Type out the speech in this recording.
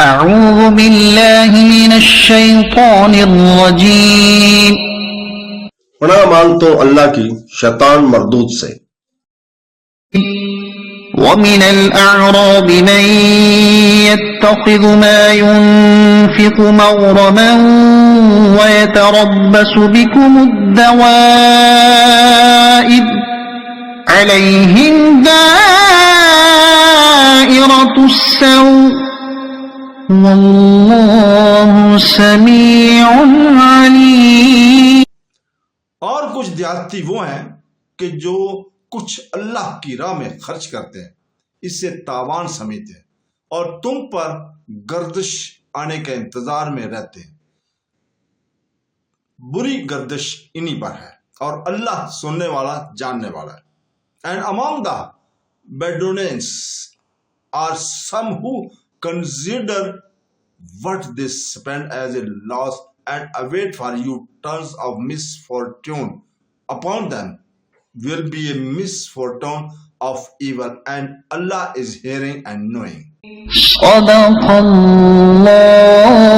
اعوذ باللہ من الشیطان الرجیم پناہ مانگتا ہوں اللہ کی شیطان مردود سے۔ ومن الأعراب من يتخذ ما ينفق مغرما ويتربص بكم الدوائر عليهم دائرة السوء والله سميع عليم۔ اور کچھ دیہاتی وہ ہیں کہ جو کچھ اللہ کی راہ میں خرچ کرتے ہیں، اس سے تاوان سمیتے ہیں اور تم پر گردش آنے کے انتظار میں رہتے ہیں۔ بری گردش انہی پر ہے اور اللہ سننے والا جاننے والا ہے۔ And among the Bedouins are some who consider what they spend as a loss and await for you turns of misfortune upon them will be a misfortune of evil, and Allah is hearing and knowing. صدق اللہ